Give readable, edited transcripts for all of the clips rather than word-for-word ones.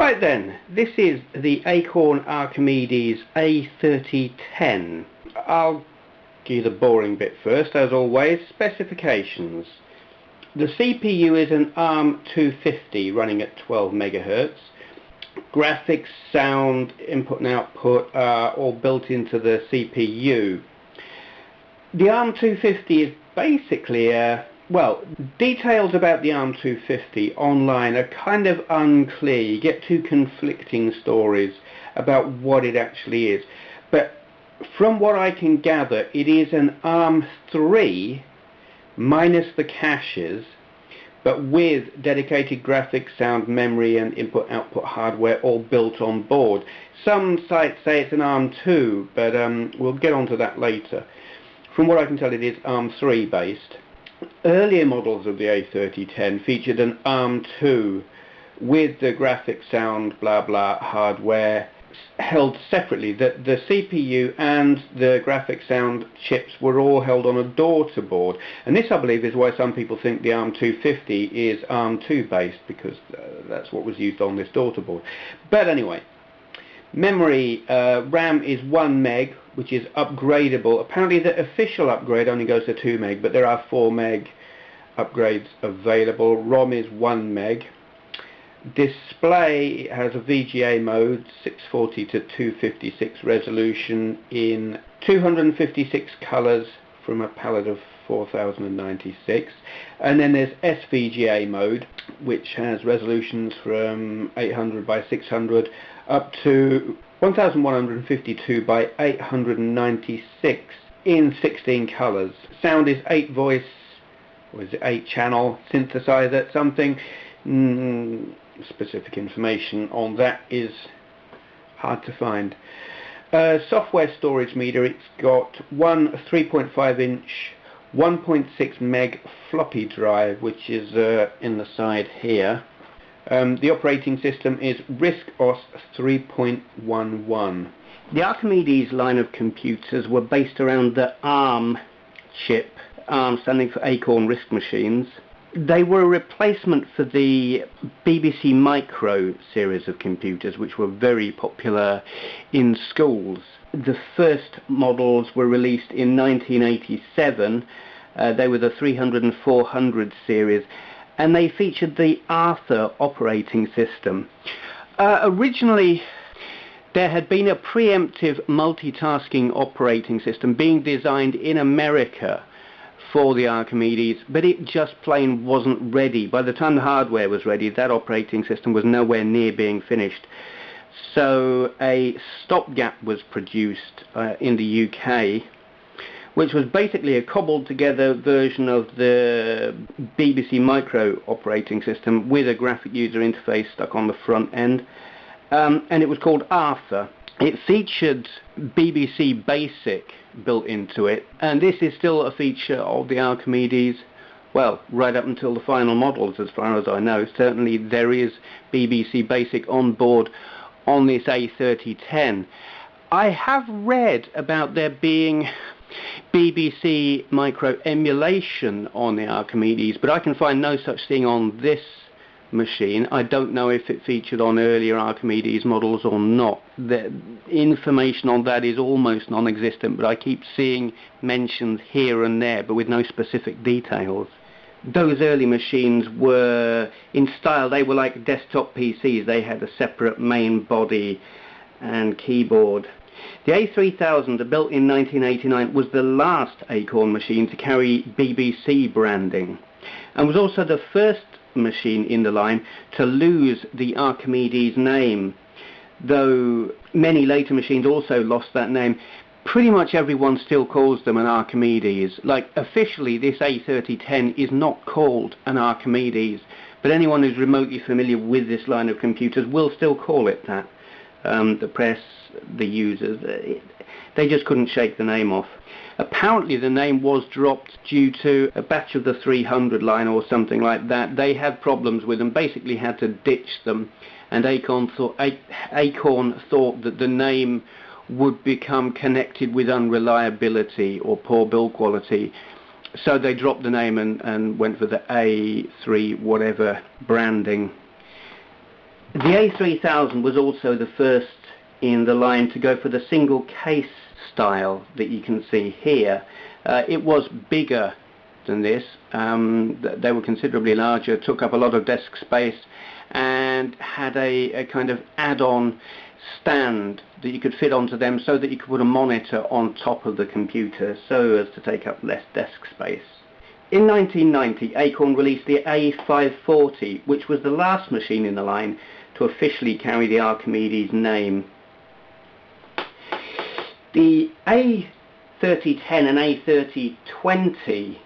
Right then, this is the Acorn Archimedes A3010. I'll give you the boring bit first, as always. Specifications. The CPU is an ARM 250 running at 12 MHz. Graphics, sound, input and output are all built into the CPU. The ARM 250 is basically well, details about the ARM 250 online are kind of unclear. You get two conflicting stories about what it actually is. But from what I can gather, it is an ARM 3 minus the caches, but with dedicated graphics, sound, memory and input-output hardware all built on board. Some sites say it's an ARM 2, but we'll get onto that later. From what I can tell, it is ARM 3 based. Earlier models of the A3010 featured an ARM 2 with the graphics, sound, blah blah hardware held separately. The CPU and the graphics, sound chips were all held on a daughter board, and this, I believe, is why some people think the ARM 250 is ARM 2 based, because that's what was used on this daughter board. But anyway, memory, RAM is 1 meg, which is upgradable. Apparently the official upgrade only goes to 2 meg, but there are 4 meg upgrades available. ROM is 1 meg. Display has a VGA mode, 640 to 256 resolution in 256 colors from a palette of 4096, and then there's SVGA mode, which has resolutions from 800 by 600 up to 1152 by 896 in 16 colors. Sound is 8 voice, or is it 8 channel synthesizer something. Specific information on that is hard to find. Software storage meter, it's got one 3.5 inch 1.6 meg floppy drive, which is in the side here. The operating system is RISC OS 3.11. The Archimedes line of computers were based around the ARM chip, ARM standing for Acorn RISC machines. They were a replacement for the BBC Micro series of computers, which were very popular in schools. The first models were released in 1987. They were the 300 and 400 series, and they featured the Arthur operating system. Originally, there had been a preemptive multitasking operating system being designed in America for the Archimedes, but it just plain wasn't ready. By the time the hardware was ready, that operating system was nowhere near being finished. So a stopgap was produced in the UK, which was basically a cobbled together version of the BBC Micro operating system with a graphic user interface stuck on the front end, and it was called Arthur. It featured BBC Basic built into it, and this is still a feature of the Archimedes, well, right up until the final models, as far as I know. Certainly there is BBC Basic on board on this A3010. I have read about there being BBC Micro emulation on the Archimedes, but I can find no such thing on this machine. I don't know if it featured on earlier Archimedes models or not. The information on that is almost non-existent, but I keep seeing mentions here and there, but with no specific details. Those early machines were, in style, they were like desktop PCs. They had a separate main body and keyboard. The A3000, built in 1989, was the last Acorn machine to carry BBC branding, and was also the first machine in the line to lose the Archimedes name, though many later machines also lost that name. Pretty much everyone still calls them an Archimedes. Like, officially this A3010 is not called an Archimedes, but anyone who's remotely familiar with this line of computers will still call it that. The press, the users, they just couldn't shake the name off. Apparently the name was dropped due to a batch of the 300 line or something like that. They had problems with them, basically had to ditch them, and Acorn thought that the name would become connected with unreliability or poor build quality, so they dropped the name and went for the A3 whatever branding. The A3000 was also the first in the line to go for the single case style that you can see here. It was bigger than this. They were considerably larger, took up a lot of desk space, and had a kind of add-on stand that you could fit onto them so that you could put a monitor on top of the computer so as to take up less desk space. In 1990, Acorn released the A540, which was the last machine in the line to officially carry the Archimedes name. The A3010 and A3020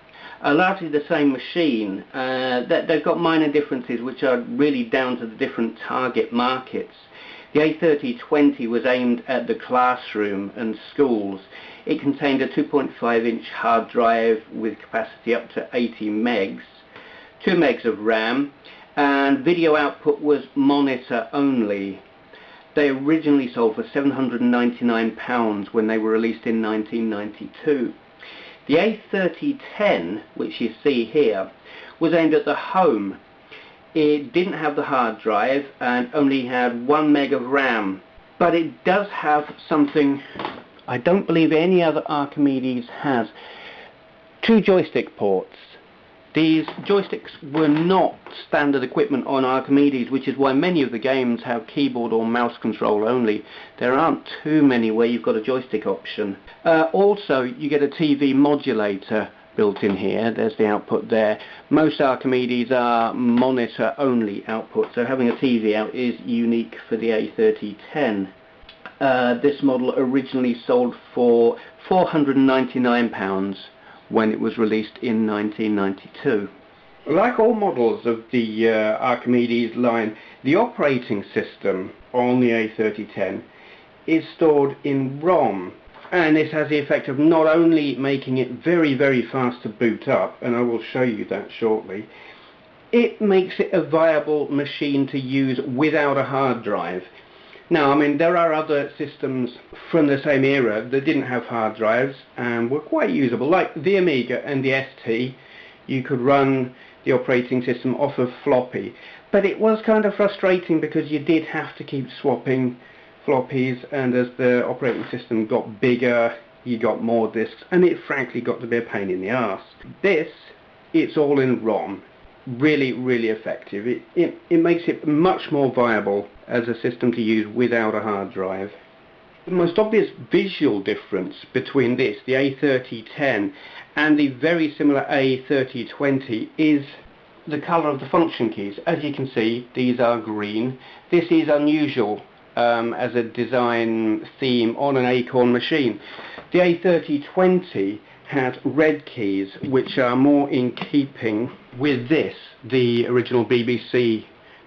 are largely the same machine. They've got minor differences which are really down to the different target markets. The A3020 was aimed at the classroom and schools. It contained a 2.5-inch hard drive with capacity up to 80 megs, 2 megs of RAM, and video output was monitor only. They originally sold for £799 when they were released in 1992. The A3010, which you see here, was aimed at the home. It didn't have the hard drive and only had 1 meg of RAM, but it does have something I don't believe any other Archimedes has: 2 joystick ports. These joysticks were not standard equipment on Archimedes, which is why many of the games have keyboard or mouse control only. There aren't too many where you've got a joystick option. Also, you get a TV modulator built in here. There's the output there. Most Archimedes are monitor only output, so having a TV out is unique for the A3010. This model originally sold for £499 when it was released in 1992. Like all models of the Archimedes line, the operating system on the A3010 is stored in ROM, and this has the effect of not only making it very, very fast to boot up, and I will show you that shortly, it makes it a viable machine to use without a hard drive. Now, I mean, there are other systems from the same era that didn't have hard drives and were quite usable, like the Amiga and the ST. You could run the operating system off of floppy, but it was kind of frustrating because you did have to keep swapping floppies, and as the operating system got bigger, you got more disks, and it frankly got to be a pain in the arse. This, it's all in ROM. Really, really effective. It makes it much more viable as a system to use without a hard drive. The most obvious visual difference between this, the A3010, and the very similar A3020 is the colour of the function keys. As you can see, these are green. This is unusual as a design theme on an Acorn machine. The A3020 has red keys, which are more in keeping with this, the original BBC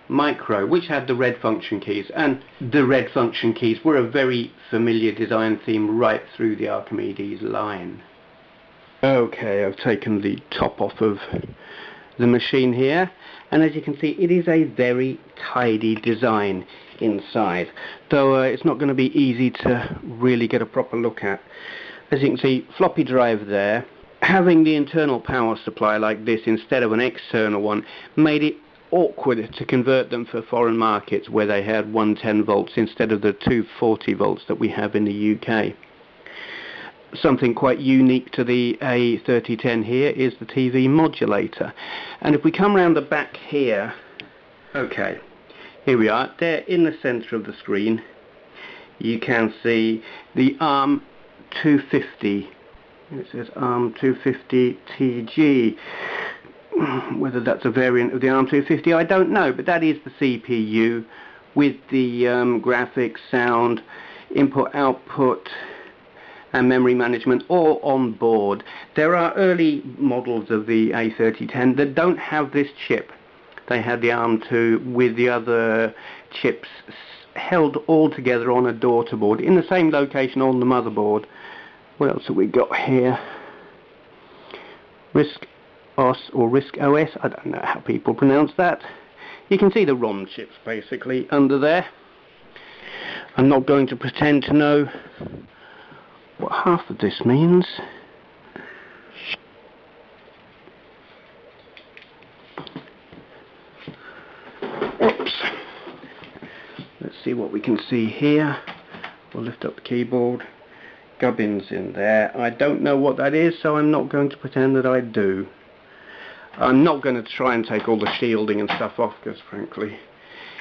Micro, which had the red function keys, and the red function keys were a very familiar design theme right through the Archimedes line. Okay, I've taken the top off of the machine here, and as you can see, it is a very tidy design inside, though it's not going to be easy to really get a proper look at. As you can see, floppy drive there. Having the internal power supply like this instead of an external one made it awkward to convert them for foreign markets where they had 110 volts instead of the 240 volts that we have in the UK. Something quite unique to the A3010 here is the TV modulator. And if we come round the back here, okay, here we are, there in the centre of the screen, you can see the ARM 250. It says ARM 250 TG. Whether that's a variant of the ARM 250, I don't know, but that is the CPU with the graphics, sound, input, output, and memory management all on board. There are early models of the A3010 that don't have this chip. They had the ARM2 with the other chips held all together on a daughter board in the same location on the motherboard. What else have we got here? RISC OS or RISC OS, I don't know how people pronounce that. You can see the ROM chips basically under there. I'm not going to pretend to know what half of this means. Oops. Let's see what we can see here. We'll lift up the keyboard. Gubbins in there. I don't know what that is, so I'm not going to pretend that I do. I'm not going to try and take all the shielding and stuff off, because frankly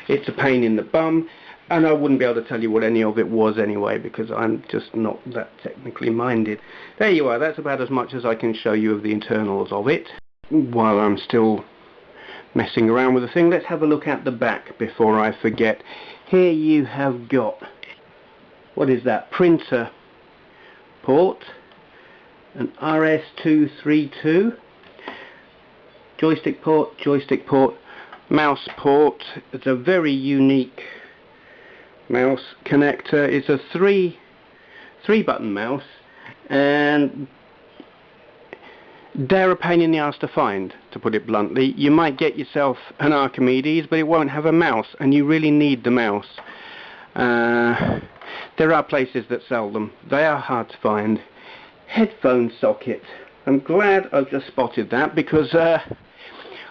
it's a pain in the bum, and I wouldn't be able to tell you what any of it was anyway, because I'm just not that technically minded. There you are. That's about as much as I can show you of the internals of it while I'm still messing around with the thing. Let's have a look at the back before I forget. Here you have got, what is that, printer port, an RS232, joystick port, mouse port. It's a very unique mouse connector. It's a three button mouse, and they're a pain in the ass to find, to put it bluntly. You might get yourself an Archimedes, but it won't have a mouse, and you really need the mouse. There are places that sell them. They are hard to find. Headphone socket. I'm glad I've just spotted that, because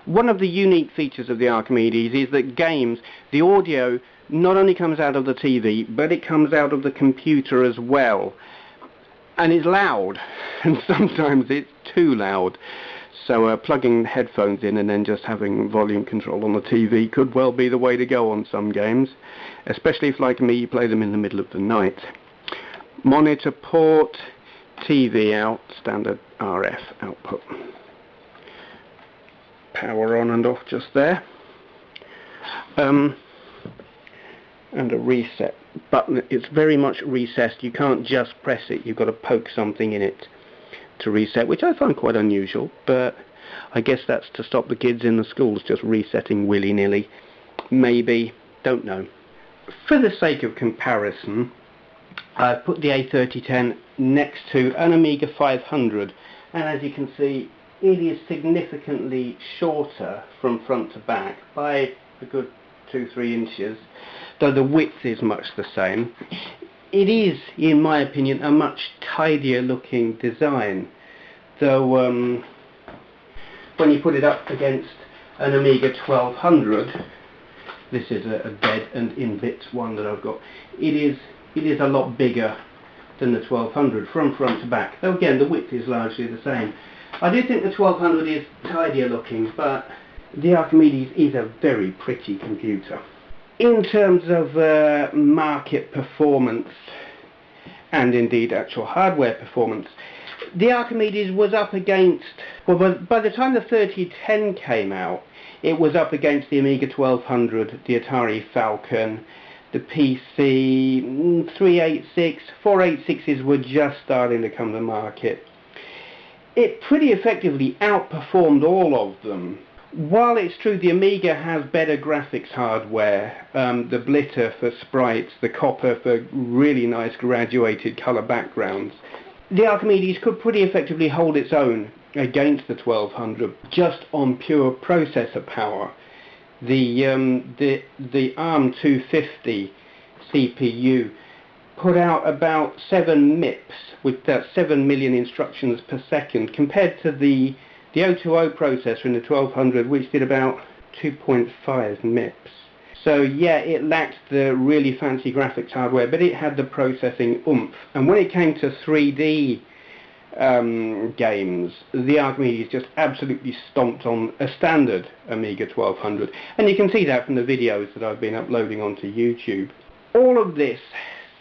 one of the unique features of the Archimedes is that games, the audio not only comes out of the TV, but it comes out of the computer as well. And it's loud, and sometimes it's too loud. So plugging headphones in and then just having volume control on the TV could well be the way to go on some games, especially if, like me, you play them in the middle of the night. Monitor port, TV out, standard RF output. Power on and off just there. And a reset button. It's very much recessed. You can't just press it. You've got to poke something in it to reset, which I find quite unusual, but I guess that's to stop the kids in the schools just resetting willy-nilly. Maybe. Don't know. For the sake of comparison, I've put the A3010 next to an Amiga 500, and as you can see, it is significantly shorter from front to back by a good 2-3 inches, though the width is much the same. It is, in my opinion, a much tidier looking design, though when you put it up against an Amiga 1200, this is a dead and in bits one that I've got, it is a lot bigger than the 1200 from front to back, though again the width is largely the same. I do think the 1200 is tidier looking, but the Archimedes is a very pretty computer. In terms of market performance, and indeed actual hardware performance, the Archimedes was up against, well, by the time the 3010 came out, it was up against the Amiga 1200, the Atari Falcon, the PC 386, 486s were just starting to come to market. It pretty effectively outperformed all of them. While it's true the Amiga has better graphics hardware, the blitter for sprites, the copper for really nice graduated colour backgrounds, the Archimedes could pretty effectively hold its own against the 1200 just on pure processor power. The ARM 250 CPU put out about 7 MIPS, with that 7 million instructions per second, compared to the 020 processor in the 1200, which did about 2.5 MIPS. So yeah, it lacked the really fancy graphics hardware, but it had the processing oomph. And when it came to 3D games, the Archimedes just absolutely stomped on a standard Amiga 1200. And you can see that from the videos that I've been uploading onto YouTube. All of this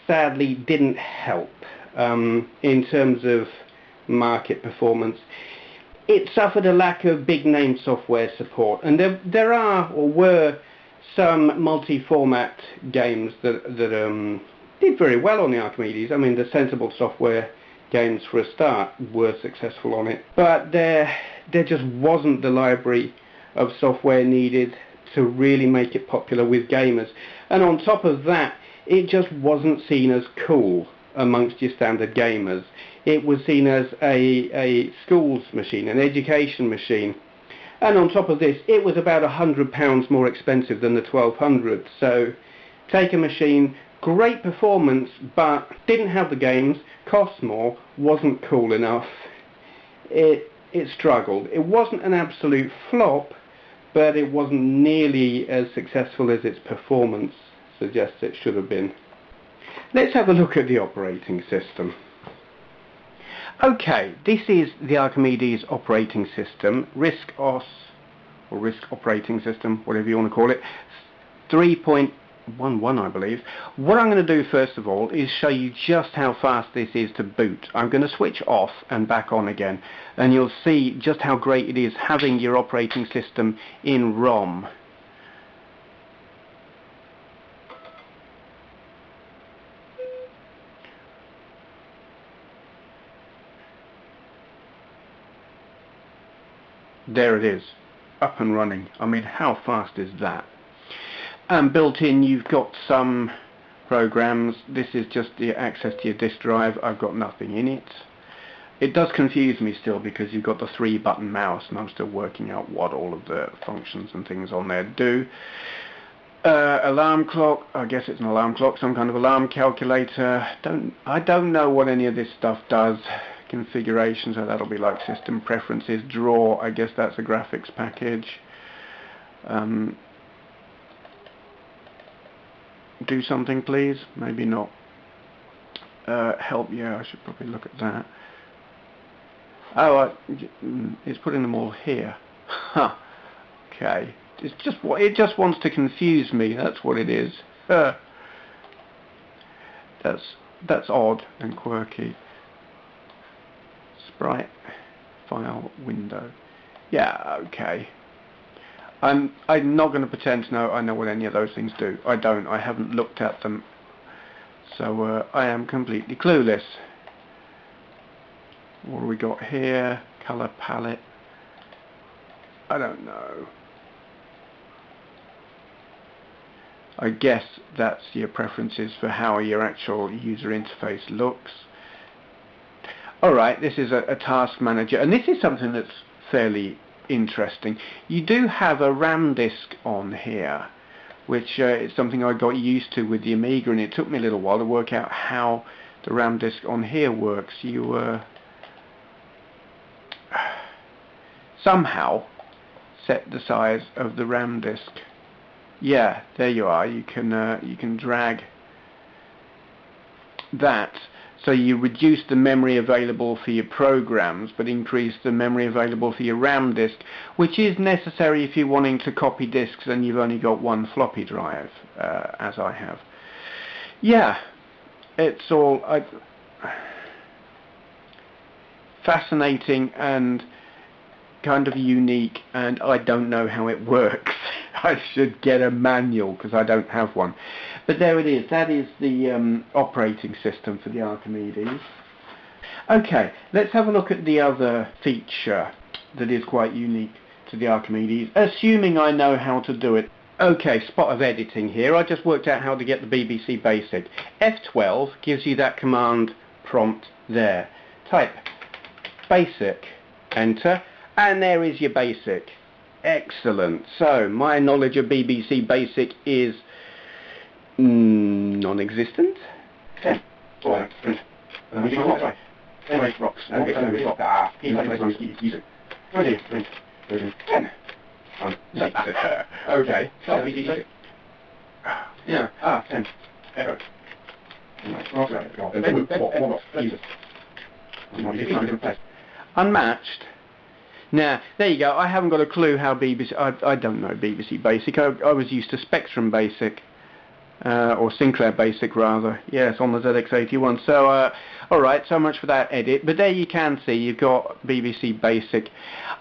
sadly didn't help in terms of market performance. It suffered a lack of big name software support, and there are or were some multi-format games that did very well on the Archimedes. I mean, the Sensible Software games for a start were successful on it, but there just wasn't the library of software needed to really make it popular with gamers. And on top of that, it just wasn't seen as cool amongst your standard gamers. It was seen as a schools machine, an education machine. And on top of this, it was about £100 more expensive than the 1200. So take a machine, great performance, but didn't have the games, cost more, wasn't cool enough. It struggled. It wasn't an absolute flop, but it wasn't nearly as successful as its performance suggests it should have been. Let's have a look at the operating system. Okay, this is the Archimedes operating system, RISC OS, or RISC operating system, whatever you want to call it, 3.11 I believe. What I'm going to do first of all is show you just how fast this is to boot. I'm going to switch off and back on again, and you'll see just how great it is having your operating system in ROM. There it is, up and running. I mean, how fast is that? And built in, you've got some programs. This is just the access to your disk drive. I've got nothing in it. It does confuse me still because you've got the 3-button mouse, and I'm still working out what all of the functions and things on there do. Alarm clock. I guess it's an alarm clock, some kind of alarm calculator. I don't know what any of this stuff does. Configuration, so that'll be like system preferences. Draw, I guess that's a graphics package. Do something please, maybe not. Help, yeah, I should probably look at that. Oh, it's putting them all here. Huh. Okay, it's just what it just wants to confuse me. That's what it is. That's odd and quirky. Sprite, file, window. Yeah, okay. I'm not going to pretend to know I know what any of those things do. I don't. I haven't looked at them. So I am completely clueless. What do we got here? Color palette. I don't know. I guess that's your preferences for how your actual user interface looks. Alright, this is a task manager, and this is something that's fairly interesting. You do have a RAM disk on here, which is something I got used to with the Amiga, and it took me a little while to work out how the RAM disk on here works. You somehow set the size of the RAM disk. Yeah, there you are. You can drag that. So you reduce the memory available for your programs, but increase the memory available for your RAM disk, which is necessary if you're wanting to copy disks and you've only got one floppy drive, as I have. Yeah, it's all fascinating and kind of unique, and I don't know how it works. I should get a manual because I don't have one. But there it is. That is the operating system for the Archimedes. Okay, let's have a look at the other feature that is quite unique to the Archimedes, assuming I know how to do it. Okay, spot of editing here. I just worked out how to get the BBC Basic. F12 gives you that command prompt there. Type basic, enter, and there is your basic. Excellent. So my knowledge of BBC Basic is non-existent. 10. Okay. Yeah. 10. Unmatched. Now, there you go. I haven't got a clue how BBC... I don't know BBC Basic. I was used to Spectrum Basic. Or Sinclair Basic, rather. Yes, on the ZX81. So, alright, so much for that edit. But there you can see you've got BBC Basic.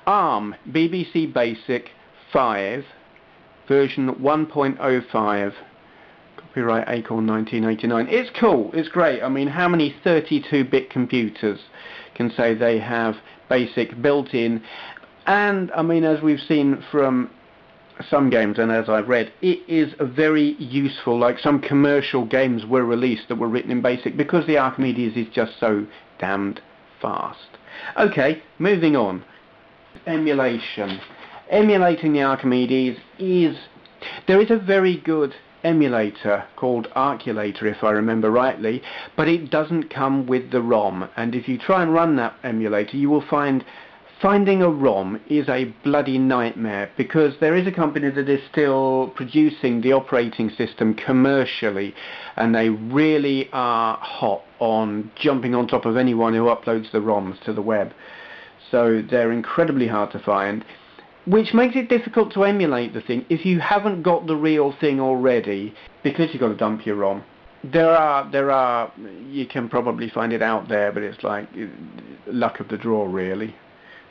ARM, BBC Basic 5, version 1.05. Copyright Acorn 1989. It's cool. It's great. I mean, how many 32-bit computers can say they have Basic built in? And I mean, as we've seen from some games and as I've read, it is a very useful, like some commercial games were released that were written in Basic because the Archimedes is just so damned fast. Okay, moving on. Emulation. Emulating the Archimedes is... There is a very good emulator called Arculator, if I remember rightly, but it doesn't come with the ROM, and if you try and run that emulator you will find Finding a ROM is a bloody nightmare, because there is a company that is still producing the operating system commercially, and they really are hot on jumping on top of anyone who uploads the ROMs to the web. So they're incredibly hard to find, which makes it difficult to emulate the thing if you haven't got the real thing already, because you've got to dump your ROM. There are, you can probably find it out there, but it's like luck of the draw really.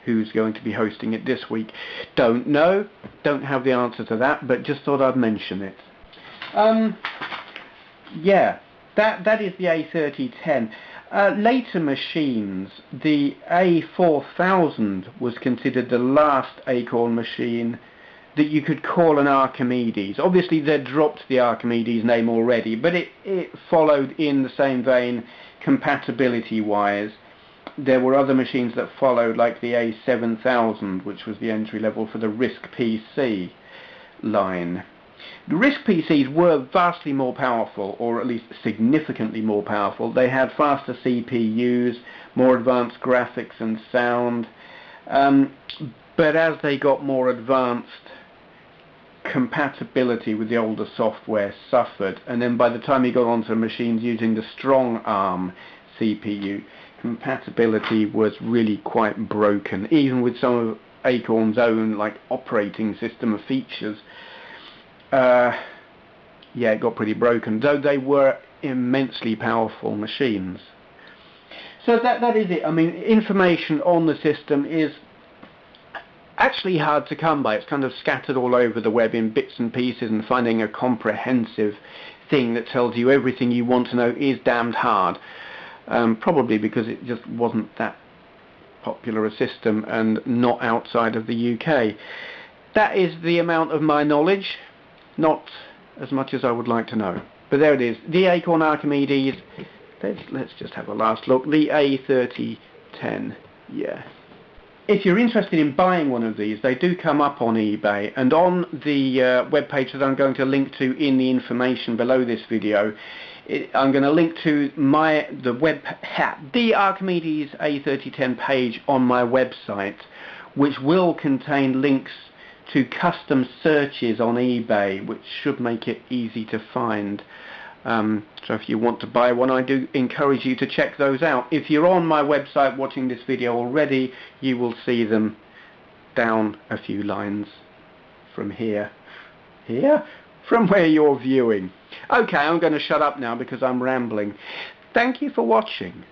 Who's going to be hosting it this week? Don't know, don't have the answer to that, but just thought I'd mention it. Yeah, that is the A3010. Later machines, the A4000 was considered the last Acorn machine that you could call an Archimedes. Obviously they dropped the Archimedes name already, but it followed in the same vein compatibility wise. There were other machines that followed, like the A7000, which was the entry level for the RISC PC line. The RISC PCs were vastly more powerful, or at least significantly more powerful. They had faster CPUs, more advanced graphics and sound, but as they got more advanced, compatibility with the older software suffered, and then by the time you got onto machines using the strong ARM CPU, compatibility was really quite broken, even with some of Acorn's own like operating system features. Yeah, it got pretty broken, though they were immensely powerful machines. So that is it. I mean, information on the system is actually hard to come by. It's kind of scattered all over the web in bits and pieces, and finding a comprehensive thing that tells you everything you want to know is damned hard. Probably because it just wasn't that popular a system and not outside of the UK. That is the amount of my knowledge, not as much as I would like to know. But there it is, the Acorn Archimedes. Let's just have a last look. The A3010, yeah. If you're interested in buying one of these, they do come up on eBay, and on the webpage that I'm going to link to in the information below this video, I'm going to link to the Archimedes A3010 page on my website, which will contain links to custom searches on eBay, which should make it easy to find. So if you want to buy one, I do encourage you to check those out. If you're on my website watching this video already, you will see them down a few lines from here. From where you're viewing. Okay, I'm going to shut up now because I'm rambling. Thank you for watching.